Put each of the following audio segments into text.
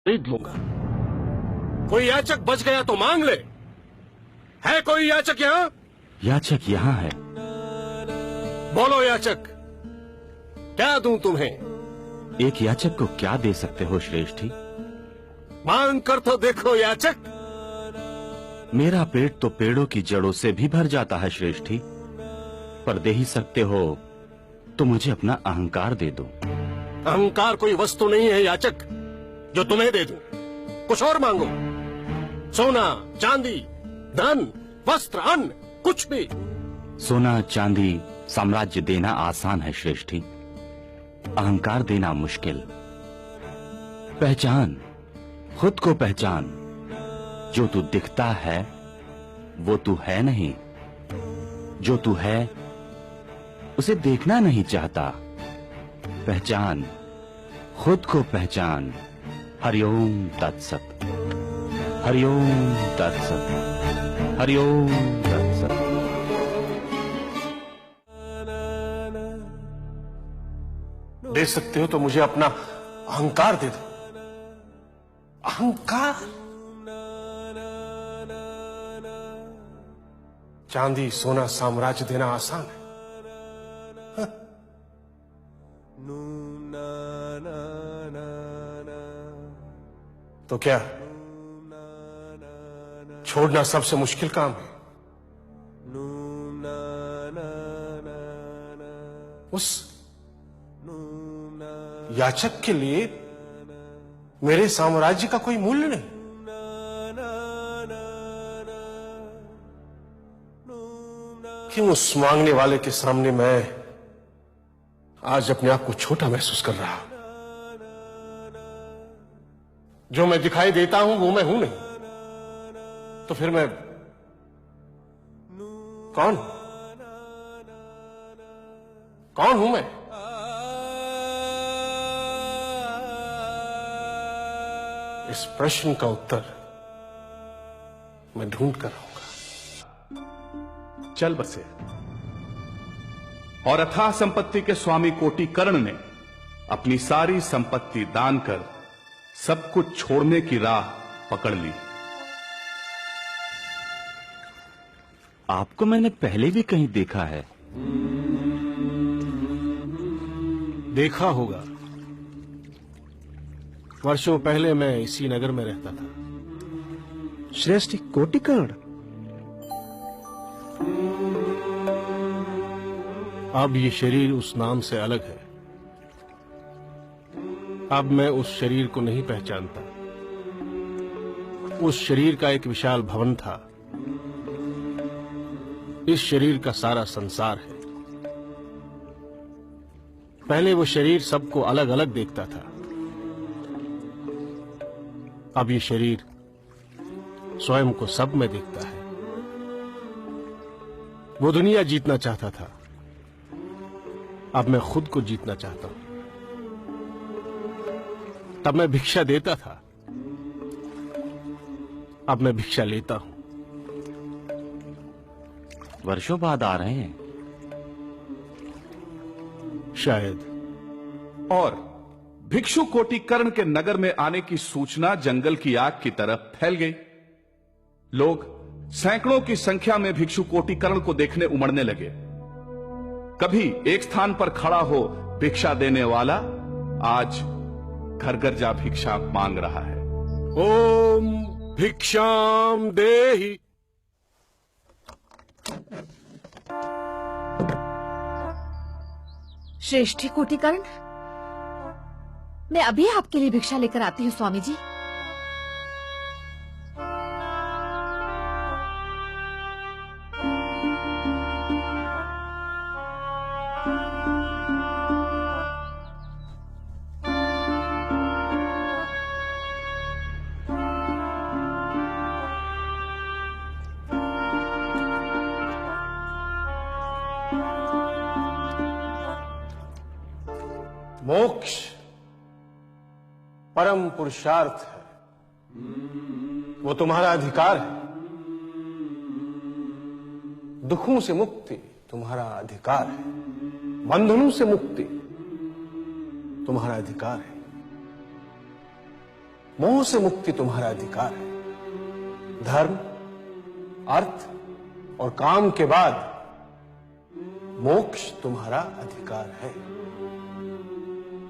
खरीद लूंगा। कोई याचक बच गया तो मांग ले। है कोई याचक यहाँ? याचक यहाँ है। बोलो याचक, क्या दूं तुम्हें? एक याचक को क्या दे सकते हो श्रेष्ठी? मांग कर तो देखो याचक। मेरा पेट तो पेड़ों की जड़ों से भी भर जाता है श्रेष्ठी, पर दे ही सकते हो तो मुझे अपना अहंकार दे दो। अहंकार कोई वस्तु नहीं है याचक जो तुम्हें दे दूं। कुछ और मांगो। सोना, चांदी, धन, वस्त्र, अन्न, कुछ भी। सोना चांदी साम्राज्य देना आसान है श्रेष्ठी, अहंकार देना मुश्किल। पहचान, खुद को पहचान। जो तू दिखता है वो तू है नहीं, जो तू है उसे देखना नहीं चाहता। पहचान, खुद को पहचान। हरिओम तत्सत, हरिओम तत्सत, हरिओम तत्सत। दे सकते हो तो मुझे अपना अहंकार दे दो। अहंकार? चांदी सोना साम्राज्य देना आसान है। हाँ। तो क्या छोड़ना सबसे मुश्किल काम है? उस याचक के लिए मेरे साम्राज्य का कोई मूल्य नहीं। क्यों उस मांगने वाले के सामने मैं आज अपने आप को छोटा महसूस कर रहा हूं? जो मैं दिखाई देता हूं वो मैं हूं नहीं। तो फिर मैं कौन हूं? कौन हूं मैं? इस प्रश्न का उत्तर मैं ढूंढ कर आऊंगा। चल बसे। और अथाह संपत्ति के स्वामी कोटि कर्ण ने अपनी सारी संपत्ति दान कर सब कुछ छोड़ने की राह पकड़ ली। आपको मैंने पहले भी कहीं देखा है। देखा होगा। वर्षों पहले मैं इसी नगर में रहता था। श्रेष्ठी कोटिकर्ण? अब ये शरीर उस नाम से अलग है। अब मैं उस शरीर को नहीं पहचानता। उस शरीर का एक विशाल भवन था। इस शरीर का सारा संसार है। पहले वो शरीर सबको अलग अलग देखता था। अब ये शरीर स्वयं को सब में देखता है। वो दुनिया जीतना चाहता था, अब मैं खुद को जीतना चाहता हूं। तब मैं भिक्षा देता था, अब मैं भिक्षा लेता हूं। वर्षों बाद आ रहे हैं शायद। और भिक्षु कोटि कर्ण के नगर में आने की सूचना जंगल की आग की तरफ फैल गई। लोग सैकड़ों की संख्या में भिक्षु कोटि कर्ण को देखने उमड़ने लगे। कभी एक स्थान पर खड़ा हो भिक्षा देने वाला आज घर घर जा भिक्षा मांग रहा है। ओम भिक्षाम देहि। श्रेष्ठी कोटिकर्ण, मैं अभी आपके लिए भिक्षा लेकर आती हूँ स्वामी जी। मोक्ष परम पुरुषार्थ है, वो तुम्हारा अधिकार है। दुखों से मुक्ति तुम्हारा अधिकार है, बंधनों से मुक्ति तुम्हारा अधिकार है। मोह से मुक्ति तुम्हारा अधिकार है। धर्म, अर्थ और काम के बाद मोक्ष तुम्हारा अधिकार है।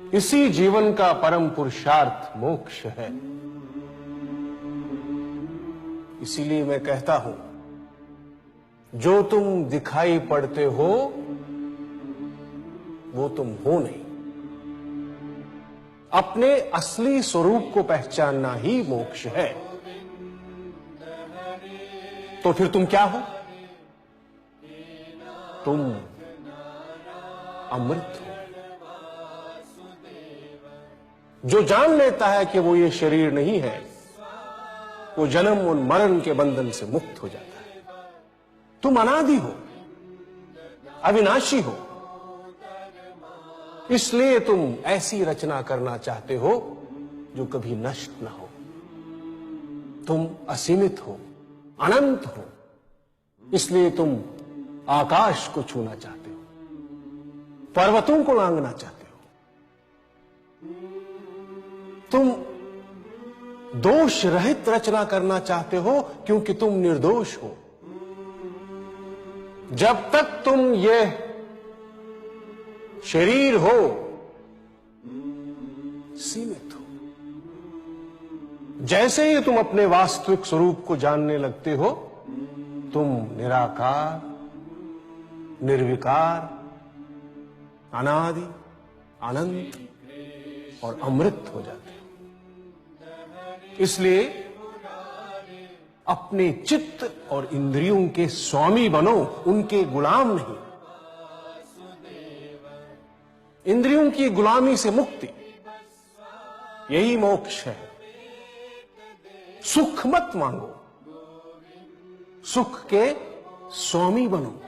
इसी जीवन का परम पुरुषार्थ मोक्ष है। इसीलिए मैं कहता हूं, जो तुम दिखाई पड़ते हो वो तुम हो नहीं। अपने असली स्वरूप को पहचानना ही मोक्ष है। तो फिर तुम क्या हो? तुम अमृत हो। जो जान लेता है कि वो ये शरीर नहीं है, वो जन्म और मरण के बंधन से मुक्त हो जाता है। तुम अनादि हो, अविनाशी हो। इसलिए तुम ऐसी रचना करना चाहते हो जो कभी नष्ट ना हो। तुम असीमित हो, अनंत हो। इसलिए तुम आकाश को छूना चाहते हो, पर्वतों को लांघना चाहते हो। तुम दोष रहित रचना करना चाहते हो क्योंकि तुम निर्दोष हो। जब तक तुम ये शरीर हो, सीमित हो। जैसे ही तुम अपने वास्तविक स्वरूप को जानने लगते हो, तुम निराकार, निर्विकार, अनादि, अनंत और अमृत हो जाते हो। इसलिए अपने चित्त और इंद्रियों के स्वामी बनो, उनके गुलाम नहीं। इंद्रियों की गुलामी से मुक्ति, यही मोक्ष है। सुख मत मांगो, सुख के स्वामी बनो।